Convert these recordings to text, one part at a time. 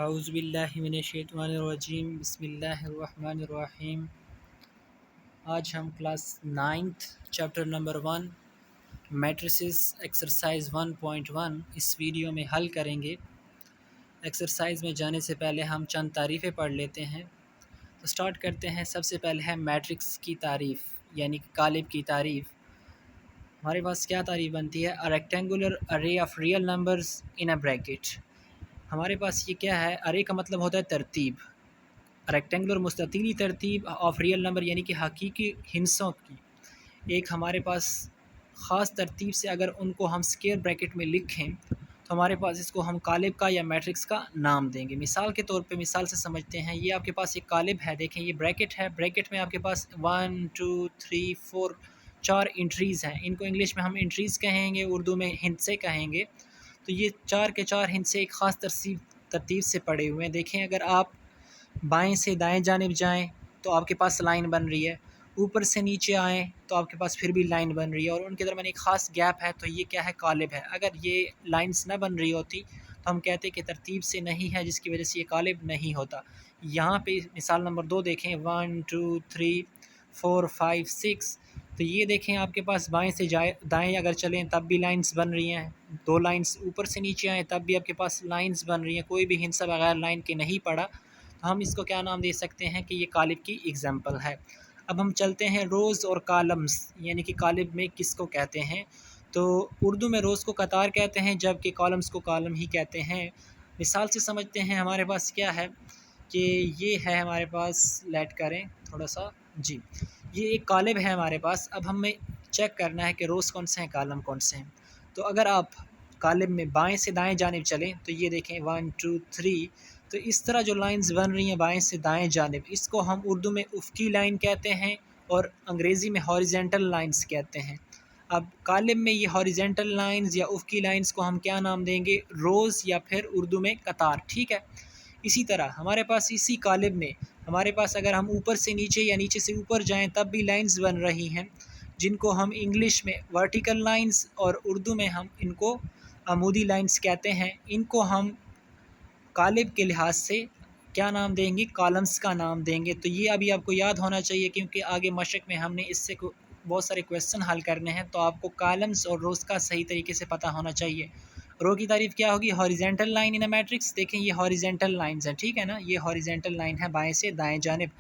औज़ुबिल्लाहिमिनश्शैतानिर्रजीम बिस्मिल्लाहिर्रहमानिर्रहीम। आज हम class ninth chapter number 1 matrices exercise 1.1 इस वीडियो में हल करेंगे। एक्सरसाइज में जाने से पहले हम चंद तारीफ़ें पढ़ लेते हैं। तो स्टार्ट करते हैं। सबसे पहले है मैट्रिक्स की तारीफ़ यानी कि कालिब की तारीफ़। हमारे पास क्या तारीफ़ बनती है? अ रेक्टेंगुलर अरे of real numbers in a bracket. हमारे पास ये क्या है? अरे का मतलब होता है तरतीब, रेक्टेंगुलर मुस्ततीली तरतीब ऑफ रियल नंबर यानी कि हकीकी हिस्सों की एक हमारे पास ख़ास तरतीब से अगर उनको हम स्क्वायर ब्रैकेट में लिखें तो हमारे पास इसको हम कालिब का या मैट्रिक्स का नाम देंगे। मिसाल के तौर पे मिसाल से समझते हैं। ये आपके पास एक कालिब है, देखें ये ब्रैकेट है, ब्रैकेट में आपके पास 1 2 3 4 4 इंट्रीज़ हैं। इनको इंग्लिश में हम इंट्रीज़ कहेंगे, उर्दू में हिंसे कहेंगे। तो ये 4 के 4 हिंसे एक ख़ास तरतीब से पड़े हुए हैं। देखें अगर आप बाएं से दाएं जानिब जाएं तो आपके पास लाइन बन रही है, ऊपर से नीचे आएँ तो आपके पास फिर भी लाइन बन रही है और उनके दरमियान एक ख़ास गैप है। तो ये क्या है? कालिब है। अगर ये लाइंस ना बन रही होती तो हम कहते कि तरतीब से नहीं है, जिसकी वजह से ये कालिब नहीं होता। यहाँ पे मिसाल नंबर 2 देखें, 1 2 3 4 5 6। तो ये देखें आपके पास बाएं से दाएं अगर चलें तब भी लाइंस बन रही हैं, 2 लाइंस ऊपर से नीचे आएँ तब भी आपके पास लाइंस बन रही हैं, कोई भी हिस्सा बगैर लाइन के नहीं पड़ा। तो हम इसको क्या नाम दे सकते हैं कि ये कालिब की एग्जाम्पल है। अब हम चलते हैं रोज़ और कॉलम्स यानी कि कालिब में किसको कहते हैं। तो उर्दू में रोज़ को कतार कहते हैं, जबकि कॉलम्स को कॉलम ही कहते हैं। मिसाल से समझते हैं। हमारे पास क्या है कि ये है हमारे पास, लेट करें थोड़ा सा जी, ये एक कालिब है हमारे पास। अब हमें चेक करना है कि रोज़ कौन से हैं, कॉलम कौन से हैं। तो अगर आप कालिब में बाएं से दाएं जानिब चलें तो ये देखें 1 2 3। तो इस तरह जो लाइंस बन रही हैं बाएं से दाएं जानिब, इसको हम उर्दू में उफ़की लाइन कहते हैं और अंग्रेज़ी में हॉरिजेंटल लाइंस कहते हैं। अब कालिब में ये हॉरिजेंटल लाइंस या उफ़की लाइंस को हम क्या नाम देंगे? रोज़ या फिर उर्दू में कतार, ठीक है। इसी तरह हमारे पास इसी कालिब में हमारे पास अगर हम ऊपर से नीचे या नीचे से ऊपर जाएं तब भी लाइंस बन रही हैं, जिनको हम इंग्लिश में वर्टिकल लाइंस और उर्दू में हम इनको अमूदी लाइंस कहते हैं। इनको हम कालिब के लिहाज से क्या नाम देंगे? कॉलम्स का नाम देंगे। तो ये अभी आपको याद होना चाहिए, क्योंकि आगे मशक में हमने इससे बहुत सारे क्वेश्चन हल करने हैं। तो आपको कॉलम्स और रोज़ का सही तरीके से पता होना चाहिए। रो की तारीफ़ क्या होगी? Horizontal line in a matrix. देखें ये हॉरिजेंटल लाइंस हैं, ठीक है ना, ये हॉरिजेंटल लाइन है बाएं से दाएं जानिब,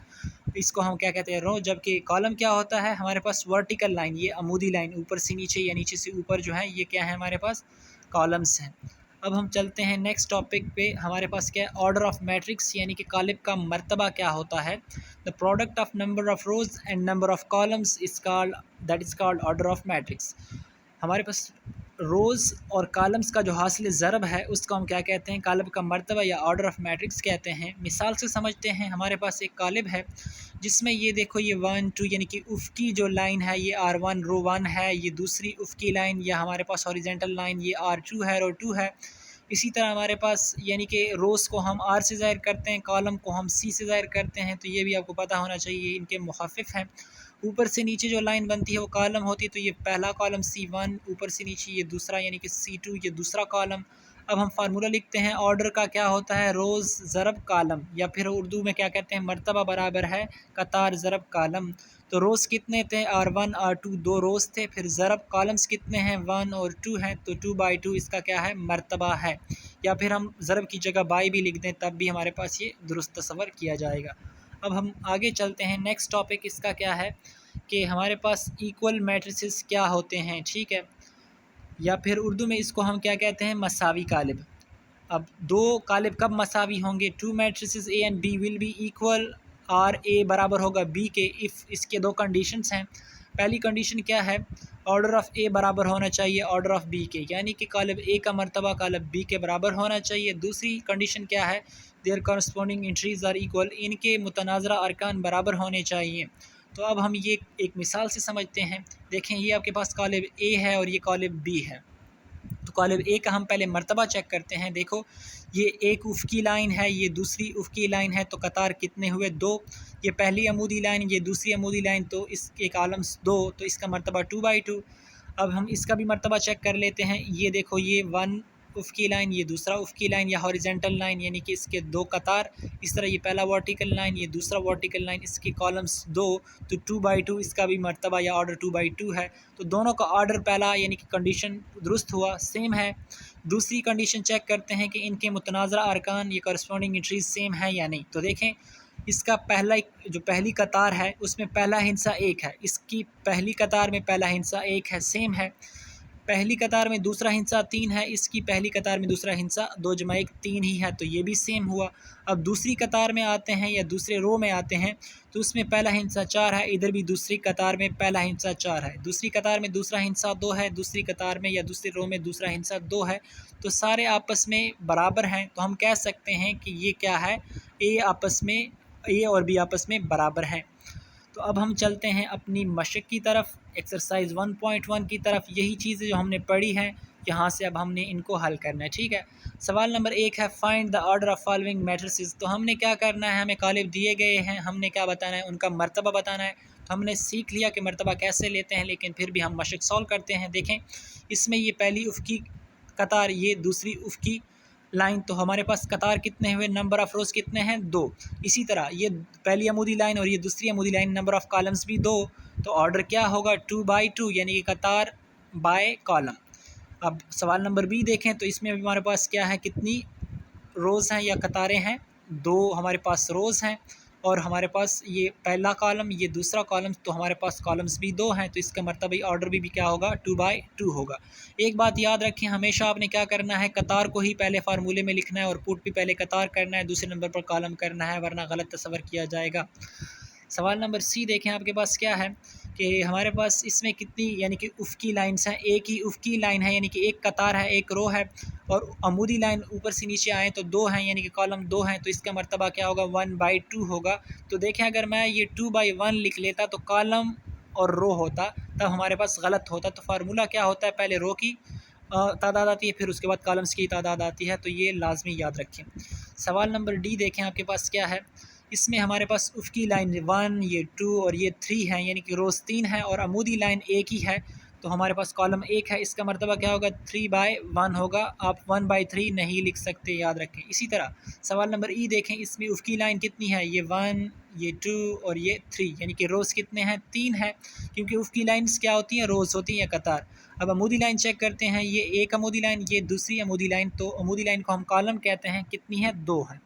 इसको हम क्या कहते हैं? रो। जबकि कॉलम क्या होता है? हमारे पास वर्टिकल लाइन, ये अमूदी लाइन ऊपर से नीचे या नीचे से ऊपर जो है, ये क्या है? हमारे पास कॉलम्स हैं। अब हम चलते हैं नेक्स्ट टॉपिक पे। हमारे पास क्या है? ऑर्डर ऑफ मैट्रिक्स यानी कि कालिब का मर्तबा क्या होता है? The product of number of rose and number of columns is called, that is called order of matrix. हमारे पास रोज़ और कॉलम्स का जो हासिल ज़रब है उसको हम क्या कहते हैं? कालिब का मर्तबा या ऑर्डर ऑफ मैट्रिक्स कहते हैं। मिसाल से समझते हैं। हमारे पास एक कालिब है जिसमें ये देखो, ये 1 2 यानी कि उफ़की जो लाइन है ये R1 रो 1 है, ये दूसरी उफ़की लाइन या हमारे पास हॉरिजेंटल लाइन ये R2 है, रो 2 है। इसी तरह हमारे पास यानी कि रोज़ को हम R से ज़ाहिर करते हैं, कॉलम को हम C से ज़ाहिर करते हैं। तो ये भी आपको पता होना चाहिए, इनके मुखाफ़िफ़ हैं। ऊपर से नीचे जो लाइन बनती है वो कॉलम होती है। तो ये पहला कॉलम C1, ऊपर से नीचे ये दूसरा यानी कि C2, ये दूसरा कॉलम। अब हम फार्मूला लिखते हैं। ऑर्डर का क्या होता है? रोज़ ज़रब कॉलम, या फिर उर्दू में क्या कहते हैं? मर्तबा बराबर है कतार ज़रब कॉलम। तो रोज़ कितने थे? R1 R2, 2 रोज़ थे। फिर ज़रब कॉलम्स कितने हैं? 1 और 2 हैं। तो 2/2 इसका क्या है? मर्तबा है। या फिर हम ज़रब की जगह बाई भी लिख दें तब भी हमारे पास ये दुरुस्त तस्वर किया जाएगा। अब हम आगे चलते हैं। नेक्स्ट टॉपिक इसका क्या है कि हमारे पास इक्वल मैट्रिसेस क्या होते हैं, ठीक है। या फिर उर्दू में इसको हम क्या कहते हैं? मसावी कालिब। अब दो कालिब कब मसावी होंगे? Two matrices A and B will be equal, आर ए बराबर होगा बी के, इफ़ इसके दो कंडीशंस हैं। पहली कंडीशन क्या है? ऑर्डर ऑफ ए बराबर होना चाहिए ऑर्डर ऑफ बी के, यानी कि कालिब ए का मर्तबा कालिब बी के बराबर होना चाहिए। दूसरी कंडीशन क्या है? There corresponding entries are equal, इनके मुतनाज़रा अरकान बराबर होने चाहिए। तो अब हम ये एक मिसाल से समझते हैं। देखें ये आपके पास कालिब ए है और ये कालिब बी है। तो कालिब ए का हम पहले मर्तबा चेक करते हैं। देखो ये एक उफ़की लाइन है, ये दूसरी उफ़की लाइन है, तो कतार कितने हुए? 2। ये पहली अमूदी लाइन, ये दूसरी अमूदी लाइन, तो इसके कॉलम्स 2, तो इसका मर्तबा 2/2। अब हम इसका भी मर्तबा चेक कर लेते हैं। ये देखो ये 1 उफ़क़ी लाइन, ये दूसरा उफ़क़ी लाइन या हॉरिजेंटल लाइन यानी कि इसके दो कतार, इस तरह ये पहला वर्टिकल लाइन, ये दूसरा वर्टिकल लाइन, इसके कॉलम्स दो, तो 2/2 इसका भी मर्तबा या ऑर्डर 2/2 है। तो दोनों का ऑर्डर पहला यानी कि कंडीशन दुरुस्त हुआ, सेम है। दूसरी कंडीशन चेक करते हैं कि इनके मुतनाज़रा अरकान ये करस्पॉन्डिंग एंट्रीज सेम है या नहीं। तो देखें इसका पहला जो पहली कतार है उसमें पहला हिस्सा 1 है, इसकी पहली कतार में पहला हिस्सा 1 है, सेम है। पहली कतार में दूसरा हिस्सा 3 है, इसकी पहली कतार में दूसरा हिस्सा 2 जमा 1 3 ही है, तो ये भी सेम हुआ। अब दूसरी कतार में आते हैं या दूसरे रो में आते हैं तो उसमें पहला हिस्सा 4 है, इधर भी दूसरी कतार में पहला हिस्सा 4 है, दूसरी कतार में दूसरा हिस्सा 2 है, दूसरी कतार में या दूसरे रो में दूसरा हिस्सा 2 है, तो सारे आपस में बराबर हैं। तो हम कह सकते हैं कि ये क्या है, ए और बी आपस में बराबर हैं। तो अब हम चलते हैं अपनी मशक की तरफ, एक्सरसाइज 1.1 की तरफ। यही चीज़ें जो हमने पढ़ी हैं यहाँ से अब हमने इनको हल करना है, ठीक है। सवाल नंबर 1 है find the order of following matrices. तो हमने क्या करना है, हमें कालिब दिए गए हैं, हमने क्या बताना है, उनका मर्तबा बताना है। तो हमने सीख लिया कि मर्तबा कैसे लेते हैं, लेकिन फिर भी हम मशक सॉल्व करते हैं। देखें इसमें ये पहली उफ़क़ी कतार, ये दूसरी उफ़क़ी लाइन, तो हमारे पास कतार कितने हुए, नंबर ऑफ़ रोज़ कितने हैं, 2। इसी तरह ये पहली अमूदी लाइन और ये दूसरी अमूदी लाइन, नंबर ऑफ़ कॉलम्स भी 2, तो ऑर्डर क्या होगा 2/2 यानी कि कतार बाय कॉलम। अब सवाल नंबर बी देखें तो इसमें भी हमारे पास क्या है, कितनी रोज़ हैं या कतारें हैं, 2 हमारे पास रोज़ हैं और हमारे पास ये पहला कॉलम ये दूसरा कॉलम, तो हमारे पास कॉलम्स भी 2 हैं, तो इसका मतलब ऑर्डर भी क्या होगा 2/2 होगा। एक बात याद रखें, हमेशा आपने क्या करना है, कतार को ही पहले फार्मूले में लिखना है और पुट भी पहले कतार करना है, दूसरे नंबर पर कॉलम करना है, वरना गलत तस्वर किया जाएगा। सवाल नंबर सी देखें, आपके पास क्या है कि हमारे पास इसमें कितनी यानी कि उफ़क़ी लाइन्स हैं, एक ही उफ़क़ी लाइन है यानी कि एक कतार है, एक रो है, और अमूदी लाइन ऊपर से नीचे आए तो 2 हैं यानी कि कॉलम 2 हैं, तो इसका मर्तबा क्या होगा 1/2 होगा। तो देखें अगर मैं ये 2/1 लिख लेता तो कॉलम और रो होता, तब हमारे पास गलत होता। तो फार्मूला क्या होता है, पहले रो की तादाद आती है, फिर उसके बाद कॉलम्स की तादाद आती है, तो ये लाजमी याद रखें। सवाल नंबर डी देखें, आपके पास क्या है, इसमें हमारे पास उफ़क़ी लाइन 1 ये 2 और ये 3 है यानी कि रोज़ 3 है और अमूदी लाइन एक ही है, तो हमारे पास कॉलम 1 है, इसका मर्तबा क्या होगा 3/1 होगा। आप 1/3 नहीं लिख सकते, याद रखें। इसी तरह सवाल नंबर ई देखें, इसमें उफ़क़ी लाइन कितनी है, ये 1 ये 2 और ये 3 यानी कि रोज़ कितने हैं, 3 है, क्योंकि उफ़क़ी लाइन्स क्या होती हैं, रोज़ होती हैं या कतार। अब अमूदी लाइन चेक करते हैं, ये एक अमूदी लाइन ये दूसरी अमूदी लाइन, तो अमूदी लाइन को हम कॉलम कहते हैं, कितनी है 2 है।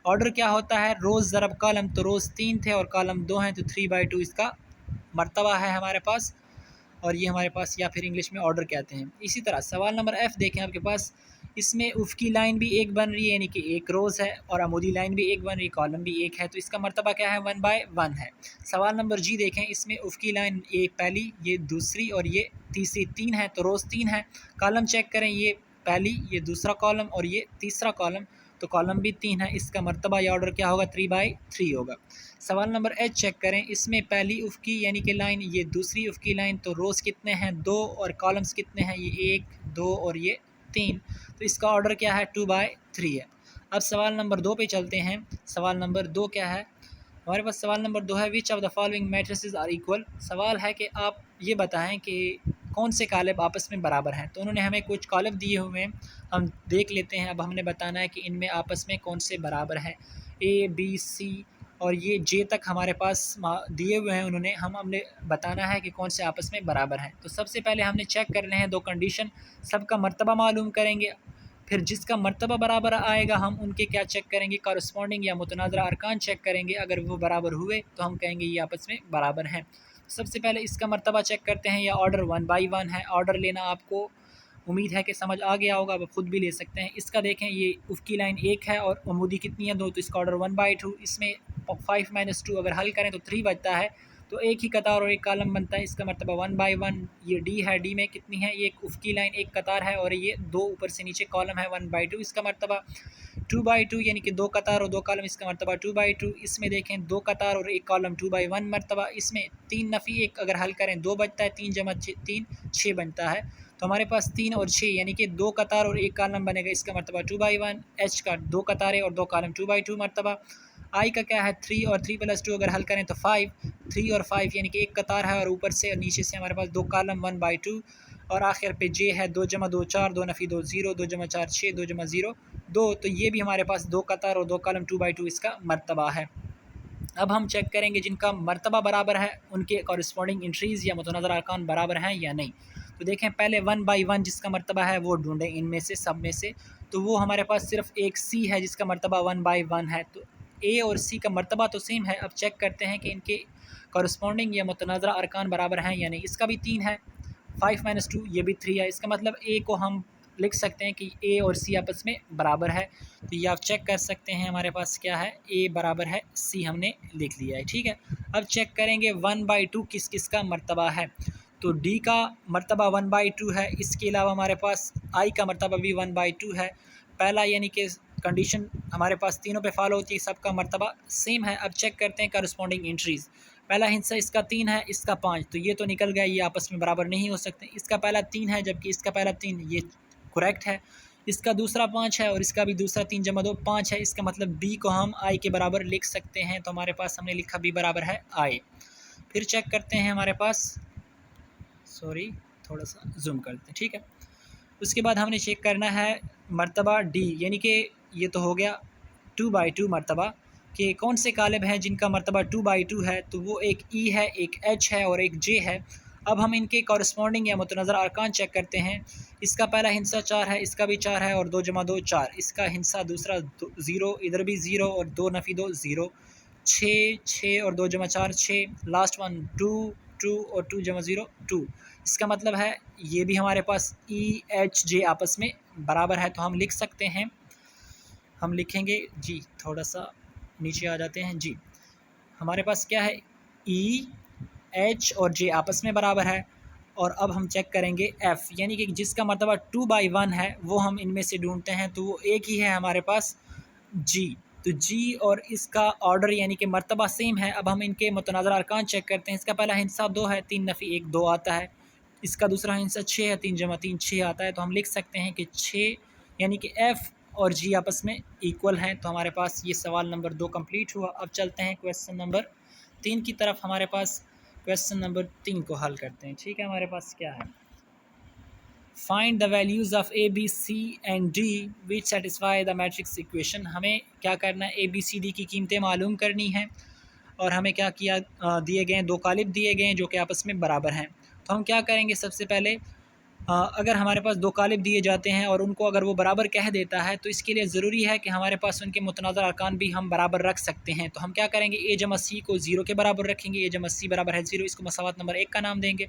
ऑर्डर क्या होता है, रोज़ ज़रब कॉलम, तो रोज़ 3 थे और कॉलम 2 हैं, तो 3/2 इसका मर्तबा है हमारे पास, और ये हमारे पास या फिर इंग्लिश में ऑर्डर कहते हैं। इसी तरह सवाल नंबर एफ़ देखें, आपके पास इसमें उफ़क़ी लाइन भी एक बन रही है यानी कि एक रोज़ है और अमूदी लाइन भी एक बन रही है, कॉलम भी एक है, तो इसका मर्तबा क्या है 1/1 है। सवाल नंबर जी देखें, इसमें उफ़क़ी लाइन ये पहली ये दूसरी और ये तीसरी 3 है, तो रोज़ 3 है, कॉलम चेक करें, ये पहली ये दूसरा कॉलम और ये तीसरा कॉलम, तो कॉलम भी 3 है, इसका मर्तबा या ऑर्डर क्या होगा 3/3 होगा। सवाल नंबर एच चेक करें, इसमें पहली उफ़क़ी यानी कि लाइन ये दूसरी उफ़क़ी लाइन, तो रोज़ कितने हैं 2 और कॉलम्स कितने हैं, ये 1 2 और ये 3, तो इसका ऑर्डर क्या है 2/3 है। अब सवाल नंबर 2 पे चलते हैं। सवाल नंबर 2 क्या है, हमारे पास सवाल नंबर 2 है which of the following matrices are equal. सवाल है कि आप ये बताएं कि कौन से कालिब आपस में बराबर हैं। तो उन्होंने हमें कुछ कालिब दिए हुए हैं, हम देख लेते हैं। अब हमने बताना है कि इनमें आपस में कौन से बराबर हैं, ए बी सी और ये जे तक हमारे पास दिए हुए हैं उन्होंने, हमने बताना है कि कौन से आपस में बराबर हैं। तो सबसे पहले हमने चेक करने हैं 2 कंडीशन, सबका मर्तबा मालूम करेंगे, फिर जिसका मर्तबा बराबर आएगा हम उनके क्या चेक करेंगे, कॉरस्पॉन्डिंग या मुतनाज़रा अरकान चेक करेंगे। अगर वो बराबर हुए तो हम कहेंगे ये आपस में बराबर हैं। सबसे पहले इसका मर्तबा चेक करते हैं, या ऑर्डर 1/1 है। ऑर्डर लेना आपको उम्मीद है कि समझ आ गया होगा, आप खुद भी ले सकते हैं। इसका देखें, ये उफ़क़ी लाइन 1 है और अमूदी कितनी है 2, तो इसका ऑर्डर 1/2। इसमें 5 - 2 अगर हल करें तो 3 बचता है, तो एक ही कतार और एक कॉलम बनता है, इसका मर्तबा 1/1। ये डी है, डी में कितनी है, ये एक उफ़क़ी लाइन एक कतार है और ये 2 ऊपर से नीचे कॉलम है, 1/2 इसका मर्तबा। 2/2 यानी कि 2 कतार और 2 कॉलम, इसका मर्तबा 2/2। इसमें देखें 2 कतार और 1 कॉलम, 2/1 मर्तबा। इसमें 3 नफ़ी 1 अगर हल करें 2 बचता है, 3 जमा 3 6 बनता है, तो हमारे पास 3 और 6 यानी कि 2 कतार और 1 कॉलम बनेगा, इसका मर्तबा 2/1। एच का 2 कतारें और 2 कॉलम, 2/2 मर्तबा। आई का क्या है 3 और 3 + 2 अगर हल करें तो 5, 3 और 5 यानी कि 1 कतार है और ऊपर से और नीचे से हमारे पास 2 कॉलम, 1/2। और आखिर पे जे है 2 जमा 2 4, 2 नफ़ी 2 0, 2 जमा 4 6, 2 जमा 0 2। तो ये भी हमारे पास 2 कतर और 2 कॉलम 2/2 इसका मर्तबा है। अब हम चेक करेंगे जिनका मर्तबा बराबर है उनके कॉरस्पॉन्डिंग इंट्रीज़ या मुतनज़र अरकान बराबर हैं या नहीं। तो देखें पहले 1/1 जिसका मर्तबा है वो ढूंढें इनमें से सब में से। तो वो हमारे पास सिर्फ एक सी है जिसका मर्तबा 1/1 है। तो ए और सी का मर्तबा तो सेम है। अब चेक करते हैं कि इनके कॉरस्पॉन्डिंग या मुतनज़र अरकान बराबर हैं या नहीं। इसका भी 3 है, 5 - 2 ये भी 3 है। इसका मतलब ए को हम लिख सकते हैं कि ए और सी आपस में बराबर है। तो ये आप चेक कर सकते हैं हमारे पास क्या है, ए बराबर है सी हमने लिख लिया है। ठीक है, अब चेक करेंगे 1/2 किस किस का मर्तबा है। तो डी का मर्तबा 1/2 है। इसके अलावा हमारे पास आई का मर्तबा भी 1/2 है। पहला यानी कि कंडीशन हमारे पास तीनों पे फॉलो होती है, सबका मर्तबा सेम है। अब चेक करते हैं करस्पॉन्डिंग एंट्रीज़। पहला हिस्सा इसका 3 है, इसका 5, तो ये तो निकल गया, ये आपस में बराबर नहीं हो सकते। इसका पहला 3 है जबकि इसका पहला 3, ये करेक्ट है। इसका दूसरा 5 है और इसका भी दूसरा 3 जमा 2 5 है। इसका मतलब बी को हम आई के बराबर लिख सकते हैं। तो हमारे पास हमने लिखा बी बराबर है आई। फिर चेक करते हैं हमारे पास, सॉरी थोड़ा सा जूम करते हैं। ठीक है, उसके बाद हमने चेक करना है मर्तबा डी, यानी कि ये तो हो गया 2/2 मर्तबा कि कौन से कालिब हैं जिनका मर्तबा 2/2 है। तो वो एक ई है, एक एच है और एक जे है। अब हम इनके कॉरस्पॉन्डिंग या मुतनज़र अरकान चेक करते हैं। इसका पहला हिस्सा 4 है, इसका भी 4 है और 2 जमा 2 4। इसका हिस्सा दूसरा 0, इधर भी 0 और 2 नफ़ी 2 0, 6 6 और 2 जमा 4 6। लास्ट वन 2 2 और 2 जमा 0 2। इसका मतलब है ये भी हमारे पास ई एच जे आपस में बराबर है। तो हम लिख सकते हैं, हम लिखेंगे जी, थोड़ा सा नीचे आ जाते हैं जी। हमारे पास क्या है, ई एच और जे आपस में बराबर है। और अब हम चेक करेंगे एफ़, यानी कि जिसका मर्तबा 2/1 है वो हम इनमें से ढूंढते हैं। तो वो एक ही है हमारे पास, जी। तो जी और इसका ऑर्डर यानी कि मर्तबा सेम है। अब हम इनके मुतनाज़र अरकान चेक करते हैं। इसका पहला हिस्सा 2 है, 3 नफ़ी 1 2 आता है। इसका दूसरा हिस्सा 6 है, 3 जमा 3 6 आता है। तो हम लिख सकते हैं कि 6 यानी कि एफ़ और जी आपस में इक्वल हैं। तो हमारे पास ये सवाल नंबर 2 कंप्लीट हुआ। अब चलते हैं क्वेश्चन नंबर 3 की तरफ। हमारे पास क्वेश्चन नंबर 3 को हल करते हैं। ठीक है, हमारे पास क्या है, find the values of A B C and D which satisfy the matrix equation. हमें क्या करना है, ए बी सी डी की कीमतें मालूम करनी है। और हमें क्या किया, दिए गए दो कालिब दिए गए हैं जो कि आपस में बराबर हैं। तो हम क्या करेंगे, सबसे पहले अगर हमारे पास दो कालिब दिए जाते हैं और उनको अगर वो बराबर कह देता है तो इसके लिए ज़रूरी है कि हमारे पास उनके मुतनाज़र अरकान भी हम बराबर रख सकते हैं। तो हम क्या करेंगे, ए जमा सी को 0 के बराबर रखेंगे, ए जमा सी बराबर है 0, इसको मसावत नंबर 1 का नाम देंगे।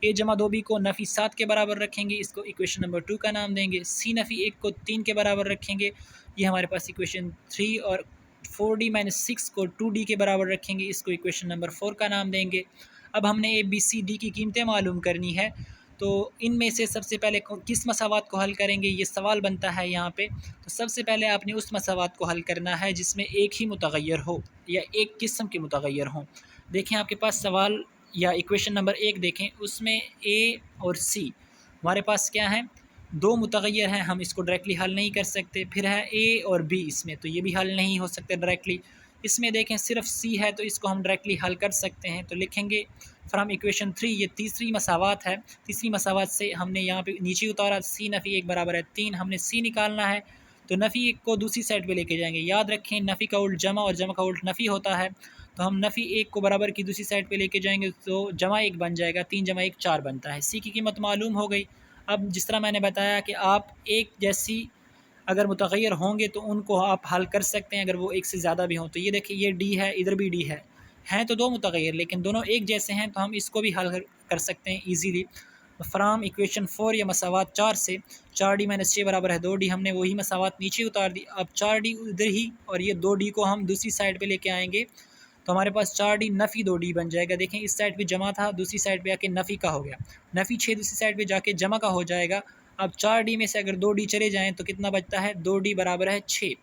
ए जमा 2 बी को नफ़ी 7 के बराबर रखेंगे, इसको इक्वेशन नंबर 2 का नाम देंगे। सी नफ़ी 1 को 3 के बराबर रखेंगे, ये हमारे पास इक्वेशन 3। और 4D - 6 को 2D के बराबर रखेंगे, इसको इक्वेशन नंबर 4 का नाम देंगे। अब हमने ए बी सी डी की कीमतें मालूम करनी है। तो इनमें से सबसे पहले किस मसावात को हल करेंगे, ये सवाल बनता है यहाँ पे। तो सबसे पहले आपने उस मसावात को हल करना है जिसमें एक ही मुतगय्यर हो या एक किस्म के मुतगय्यर हों। देखें आपके पास सवाल या इक्वेशन नंबर 1 देखें, उसमें ए और सी हमारे पास क्या है, दो मुतगय्यर हैं, हम इसको डायरेक्टली हल नहीं कर सकते। फिर है ए और बी इसमें, तो ये भी हल नहीं हो सकते डायरेक्टली। इसमें देखें सिर्फ सी है तो इसको हम डायरेक्टली हल कर सकते हैं। तो लिखेंगे फ्राम इक्वेशन 3, ये तीसरी मसावात है। तीसरी मसावात से हमने यहाँ पे नीचे उतारा, सी नफ़ी 1 बराबर है 3, हमने सी निकालना है। तो नफ़ी 1 को दूसरी साइड पे लेके जाएंगे। याद रखें नफ़ी का उल्ट जमा और जमा का उल्ट नफ़ी होता है। तो हम नफ़ी 1 को बराबर की दूसरी साइड पे लेके जाएंगे तो जमा 1 बन जाएगा, 3 जमा 1 4 बनता है। सी की कीमत मालूम हो गई। अब जिस तरह मैंने बताया कि आप एक जैसी अगर मुतगय्यर होंगे तो उनको आप हल कर सकते हैं, अगर वो एक से ज़्यादा भी हों। तो ये देखिए ये डी है, इधर भी डी है, हैं तो दो मुतगय्यर लेकिन दोनों एक जैसे हैं, तो हम इसको भी हल कर सकते हैं ईजीली। फ्राम इक्वेशन 4 या मसावात 4 से 4D - 6 बराबर है 2D, हमने वही मसावात नीचे उतार दी। अब 4D इधर ही और ये 2D को हम दूसरी साइड पे लेके आएंगे तो हमारे पास 4D नफ़ी 2D बन जाएगा। देखें इस साइड पे जमा था, दूसरी साइड पे आके नफ़ी का हो गया, नफ़ी 6 दूसरी साइड पे जाके जमा का हो जाएगा। अब 4D में से अगर 2D चले जाएँ तो कितना बचता है, 2D बराबर है 6।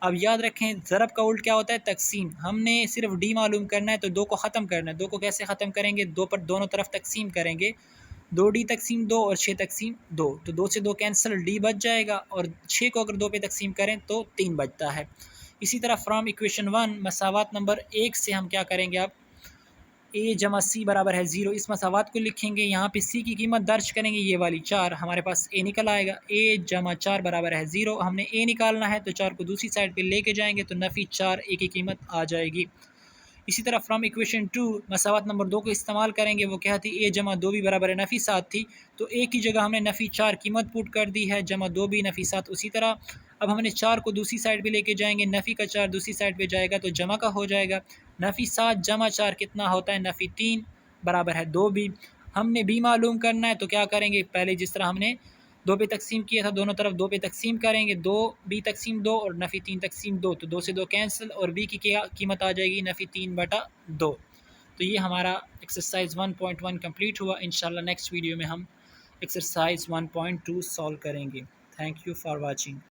अब याद रखें ज़रब का उल्ट क्या होता है, तकसीम। हमने सिर्फ D मालूम करना है तो 2 को ख़त्म करना है। 2 को कैसे ख़त्म करेंगे, 2 पर दोनों तरफ तकसीम करेंगे, 2D तकसीम 2 और 6 तकसीम 2, तो 2 से 2 कैंसिल, D बच जाएगा। और 6 को अगर 2 पे तकसीम करें तो 3 बचता है। इसी तरह फ्राम इक्वेशन 1 मसावात नंबर 1 से हम क्या करेंगे, अब ए जमा सी बराबर है 0। इस मसावात को लिखेंगे, यहाँ पे सी की कीमत दर्ज करेंगे, ये वाली 4, हमारे पास ए निकल आएगा। ए जमा 4 बराबर है 0। हमने ए निकालना है तो 4 को दूसरी साइड पे लेके जाएंगे तो नफ़ी 4 ए की कीमत आ जाएगी। इसी तरह फ्रॉम इक्वेशन 2 मसावत नंबर 2 को इस्तेमाल करेंगे। वो क्या थी, ए जमा 2 भी बराबर है नफ़ी 7 थी, तो ए की जगह हमने नफ़ी 4 कीमत पुट कर दी है, जमा 2 भी नफ़ी 7 उसी तरह। अब हमने 4 को दूसरी साइड पे लेके जाएंगे, नफ़ी का 4 दूसरी साइड पे जाएगा तो जमा का हो जाएगा। नफ़ी 7 जमा 4 कितना होता है, नफ़ी 3 बराबर है 2 भी। हमने भी मालूम करना है तो क्या करेंगे, पहले जिस तरह हमने 2 पे तकसीम किया था, दोनों तरफ 2 पे तकसीम करेंगे, 2 बी तकसीम 2 और नफ़ी 3 तकसीम 2, तो 2 से 2 कैंसिल और बी की क्या कीमत आ जाएगी, नफ़ी 3/2। तो ये हमारा एक्सरसाइज 1.1 कंप्लीट हुआ। इंशाल्लाह नेक्स्ट वीडियो में हम एक्सरसाइज 1.2 सॉल्व करेंगे। Thank you for watching.